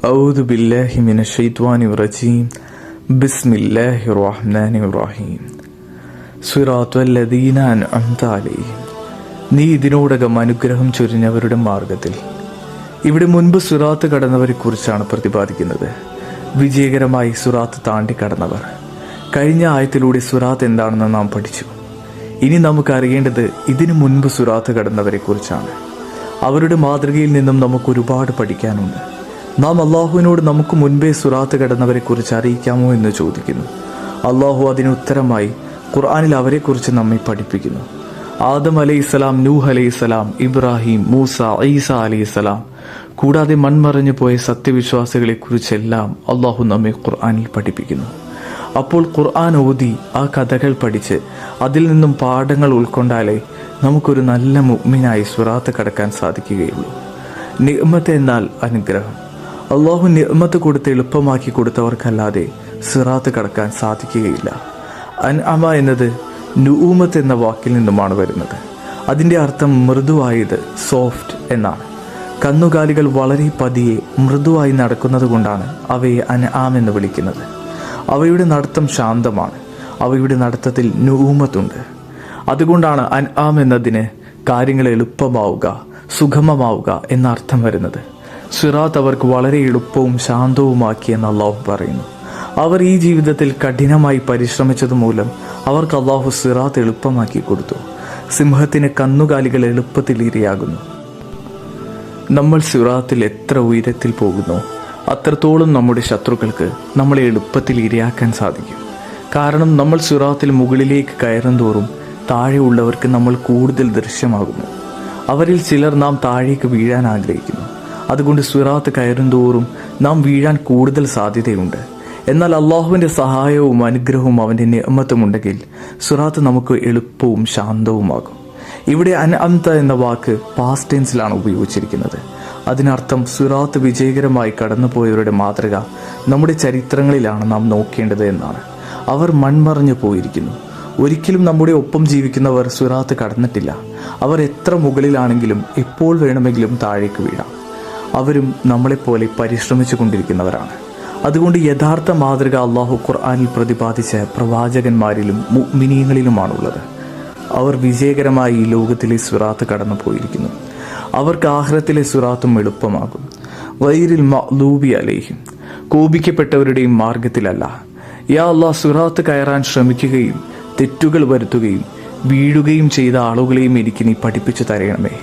أعوذ بالله من الشيطان الرجيم بسم الله الرحمن الرحيم صراط الذين أنعمت عليهم നീ ഇതിനോടകം അനുഗ്രഹം ചൊരിഞ്ഞവരുടെ മാർഗത്തിൽ. ഇവിടെ മുൻപ് സിറാത്ത് കടന്നവരെ കുറിച്ചാണ് പ്രതിപാദിക്കുന്നത്. വിജയകരമായി സിറാത്ത് താണ്ടി കടന്നവർ. കഴിഞ്ഞ ആയത്തിലൂടെ സിറാത്ത് എന്താണെന്ന് നാം പഠിച്ചു. ഇനി നമുക്ക് അറിയേണ്ടത് ഇതിനു മുൻപ് സിറാത്ത് കടന്നവരെ കുറിച്ചാണ്. അവരുടെ മാതൃകയിൽ നിന്നും നമുക്ക് ഒരുപാട് പഠിക്കാനുണ്ട്. നാം അള്ളാഹുവിനോട് നമുക്ക് മുൻപേ സിറാത്ത് കടന്നവരെ കുറിച്ച് അറിയിക്കാമോ എന്ന് ചോദിക്കുന്നു. അള്ളാഹു അതിന് ഉത്തരമായി ഖുർആനിൽ അവരെക്കുറിച്ച് നമ്മെ പഠിപ്പിക്കുന്നു. ആദം അലൈഹിസ്സലാം, നൂഹ് അലൈഹിസ്സലാം, ഇബ്രാഹിം, മൂസ, ഈസ അലൈഹിസ്സലാം, കൂടാതെ മൺമറഞ്ഞു പോയ സത്യവിശ്വാസികളെ കുറിച്ചെല്ലാം അള്ളാഹു നമ്മെ ഖുർആനിൽ പഠിപ്പിക്കുന്നു. അപ്പോൾ ഖുർആൻ ഓതി ആ കഥകൾ പഠിച്ച് അതിൽ നിന്നും പാഠങ്ങൾ ഉൾക്കൊണ്ടാലേ നമുക്കൊരു നല്ല മുഅ്മിനായി സിറാത്ത് കടക്കാൻ സാധിക്കുകയുള്ളൂ. നിഅ്മത്ത് എന്നാൽ അനുഗ്രഹം. അള്ളാഹു നിഅ്മത്ത് കൊടുത്ത് എളുപ്പമാക്കി കൊടുത്തവർക്കല്ലാതെ സിറാത്ത് കടക്കാൻ സാധിക്കുകയില്ല. അൻഅമ എന്നത് നുഊമത്ത് എന്ന വാക്കിൽ നിന്നുമാണ് വരുന്നത്. അതിൻ്റെ അർത്ഥം മൃദുവായത്, സോഫ്റ്റ് എന്നാണ്. കന്നുകാലികൾ വളരെ പതിയെ മൃദുവായി നടക്കുന്നത് കൊണ്ടാണ് അവയെ അൻആം എന്ന് വിളിക്കുന്നത്. അവയുടെ നടത്തം ശാന്തമാണ്. അവയുടെ നടത്തത്തിൽ നുഊമത്തുണ്ട്. അതുകൊണ്ടാണ് അൻആം എന്നതിന് കാര്യങ്ങൾ എളുപ്പമാവുക, സുഗമമാവുക എന്ന അർത്ഥം വരുന്നത്. സിറാത്ത് അവർക്ക് വളരെ എളുപ്പവും ശാന്തവുമാക്കിയെന്ന് അള്ളാഹു പറയുന്നു. അവർ ഈ ജീവിതത്തിൽ കഠിനമായി പരിശ്രമിച്ചതുമൂലം അവർക്ക് അള്ളാഹു സിറാത്ത് എളുപ്പമാക്കി കൊടുത്തു. സിംഹത്തിന് കന്നുകാലികൾ എളുപ്പത്തിൽ ഇരയാകുന്നു. നമ്മൾ സിറാത്തിൽ എത്ര ഉയരത്തിൽ പോകുന്നു അത്രത്തോളം നമ്മുടെ ശത്രുക്കൾക്ക് നമ്മളെ എളുപ്പത്തിൽ ഇരയാക്കാൻ സാധിക്കും. കാരണം നമ്മൾ സിറാത്തിൽ മുകളിലേക്ക് കയറും തോറും താഴെയുള്ളവർക്ക് നമ്മൾ കൂടുതൽ ദൃശ്യമാകുന്നു. അവരിൽ ചിലർ നാം താഴേക്ക് വീഴാൻ ആഗ്രഹിക്കുന്നു. അതുകൊണ്ട് സിറാത്ത് കയറും തോറും നാം വീഴാൻ കൂടുതൽ സാധ്യതയുണ്ട്. എന്നാൽ അള്ളാഹുവിൻ്റെ സഹായവും അനുഗ്രഹവും അവൻ്റെ നിഅ്മത്തും ഉണ്ടെങ്കിൽ സിറാത്ത് നമുക്ക് എളുപ്പവും ശാന്തവുമാകും. ഇവിടെ അൻഅംത എന്ന വാക്ക് പാസ്റ്റ് ടെൻസിലാണ് ഉപയോഗിച്ചിരിക്കുന്നത്. അതിനർത്ഥം സിറാത്ത് വിജയകരമായി കടന്നുപോയവരുടെ മാതൃക നമ്മുടെ ചരിത്രങ്ങളിലാണ് നാം നോക്കേണ്ടത് എന്നാണ്. അവർ മൺമറഞ്ഞു പോയിരിക്കുന്നു. ഒരിക്കലും നമ്മുടെ ഒപ്പം ജീവിക്കുന്നവർ സിറാത്ത് കടന്നിട്ടില്ല. അവർ എത്ര മുകളിലാണെങ്കിലും എപ്പോൾ വേണമെങ്കിലും താഴേക്ക് വീഴാം. അവരും നമ്മളെപ്പോലെ പരിശ്രമിച്ചു കൊണ്ടിരിക്കുന്നവരാണ്. അതുകൊണ്ട് യഥാർത്ഥ മാതൃക അള്ളാഹു ഖുർആനിൽ പ്രതിപാദിച്ച പ്രവാചകന്മാരിലും മുഅ്മിനീങ്ങളിലുമാണുള്ളത്. അവർ വിജയകരമായി ഈ ലോകത്തിലെ സിറാത്ത് കടന്നു പോയിരിക്കുന്നു. അവർക്ക് ആഖിറത്തിലെ സിറാത്തും എളുപ്പമാകും. ഗൈറിൽ മഗ്ദൂബി അലൈഹിം, കോപിക്കപ്പെട്ടവരുടെയും മാർഗത്തിലല്ല. യാ അല്ലാഹ്, സിറാത്ത് കയറാൻ ശ്രമിക്കുകയും തെറ്റുകൾ വരുത്തുകയും വീഴുകയും ചെയ്ത ആളുകളെയും എനിക്ക് നീ പഠിപ്പിച്ചു തരണമേ.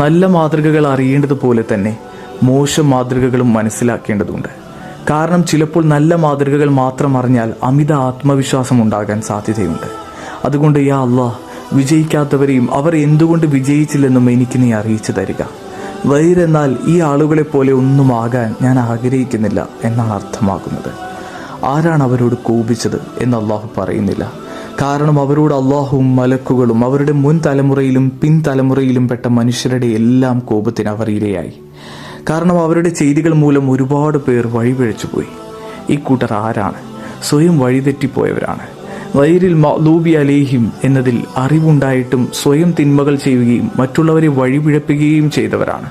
നല്ല മാതൃകകൾ അറിയേണ്ടതുപോലെ തന്നെ മോശം മാതൃകകളും മനസ്സിലാക്കേണ്ടതുണ്ട്. കാരണം ചിലപ്പോൾ നല്ല മാതൃകകൾ മാത്രം അറിഞ്ഞാൽ അമിത ആത്മവിശ്വാസം ഉണ്ടാകാൻ സാധ്യതയുണ്ട്. അതുകൊണ്ട് യാ അല്ലാഹ്, വിജയിക്കാത്തവരെയും അവർ എന്തുകൊണ്ട് വിജയിച്ചില്ലെന്നും എനിക്ക് നീ അറിയിച്ചു തരിക. വൈരെന്നാൽ ഈ ആളുകളെ പോലെ ഒന്നും ആകാൻ ഞാൻ ആഗ്രഹിക്കുന്നില്ല എന്നാണ് അർത്ഥമാക്കുന്നത്. ആരാണ് അവരോട് കോപിച്ചത് എന്ന് അള്ളാഹു പറയുന്നില്ല. കാരണം അവരോട് അള്ളാഹുവും മലക്കുകളും അവരുടെ മുൻ തലമുറയിലും പിൻതലമുറയിലും പെട്ട മനുഷ്യരുടെ എല്ലാം കോപത്തിന് അവർ ഇരയായി. കാരണം അവരുടെ ചെയ്തികൾ മൂലം ഒരുപാട് പേർ വഴിപിഴച്ചുപോയി. ഈ കൂട്ടർ ആരാണ്? സ്വയം വഴിതെറ്റിപ്പോയവരാണ്. ഗൈറിൽ മഗ്ദൂബി അലൈഹിം എന്നതിൽ അറിവുണ്ടായിട്ടും സ്വയം തിന്മകൾ ചെയ്യുകയും മറ്റുള്ളവരെ വഴിപിഴപ്പിക്കുകയും ചെയ്തവരാണ്.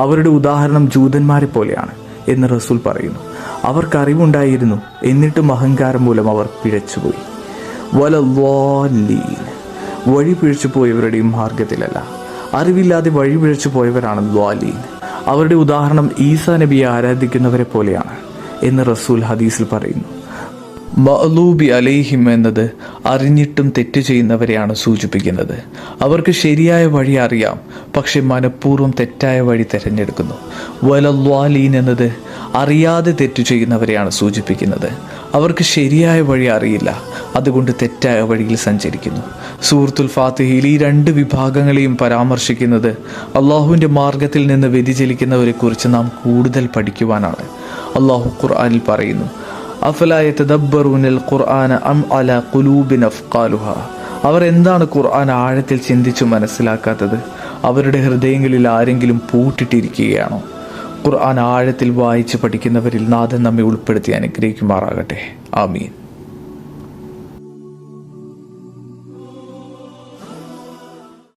അവരുടെ ഉദാഹരണം ജൂതന്മാരെ പോലെയാണ് എന്ന് റസൂൽ പറയുന്നു. അവർക്ക് അറിവുണ്ടായിരുന്നു, എന്നിട്ടും അഹങ്കാരം മൂലം അവർ പിഴച്ചുപോയി. വലദ്ദാല്ലീൻ, വഴിപിഴച്ചു പോയവരുടെയും മാർഗത്തിലല്ല. അറിവില്ലാതെ വഴിപിഴച്ചു പോയവരാണ് ദ്വാലീൻ. അവരുടെ ഉദാഹരണം ഈസാ നബിയെ ആരാധിക്കുന്നവരെ പോലെയാണ് എന്ന് റസൂൽ ഹദീസിൽ പറയുന്നു. മഗ്ദൂബി അലൈഹിം എന്നത് അറിഞ്ഞിട്ടും തെറ്റ് ചെയ്യുന്നവരെയാണ് സൂചിപ്പിക്കുന്നത്. അവർക്ക് ശരിയായ വഴി അറിയാം, പക്ഷെ മനഃപൂർവ്വം തെറ്റായ വഴി തിരഞ്ഞെടുക്കുന്നു. വലദ്ദാലീൻ എന്നത് അറിയാതെ തെറ്റു ചെയ്യുന്നവരെയാണ് സൂചിപ്പിക്കുന്നത്. അവർക്ക് ശരിയായ വഴി അറിയില്ല, അതുകൊണ്ട് തെറ്റായ വഴിയിൽ സഞ്ചരിക്കുന്നു. സൂറത്തുൽ ഫാത്തിഹയിൽ ഈ രണ്ട് വിഭാഗങ്ങളെയും പരാമർശിക്കുന്നത് അള്ളാഹുവിൻ്റെ മാർഗത്തിൽ നിന്ന് വ്യതിചലിക്കുന്നവരെ കുറിച്ച് നാം കൂടുതൽ പഠിക്കുവാനാണ്. അള്ളാഹു ഖുർആനിൽ പറയുന്നു, അഫലാ യതദബ്ബറൂനൽ ഖുർആന അം അലാ ഖുലൂബിൻ അഫ്ഖാലുഹാ. അവർ എന്താണ് ഖുർആൻ ആഴത്തിൽ ചിന്തിച്ചു മനസ്സിലാക്കാത്തത്? അവരുടെ ഹൃദയങ്ങളിൽ ആരെങ്കിലും പൂട്ടിട്ടിരിക്കുകയാണോ? ഖുർആൻ ആഴത്തിൽ വായിച്ച് പഠിക്കുന്നവരിൽ നാഥൻ നമ്മെ ഉൾപ്പെടുത്തി അനുഗ്രഹിക്കുമാറാകട്ടെ. ആമീൻ.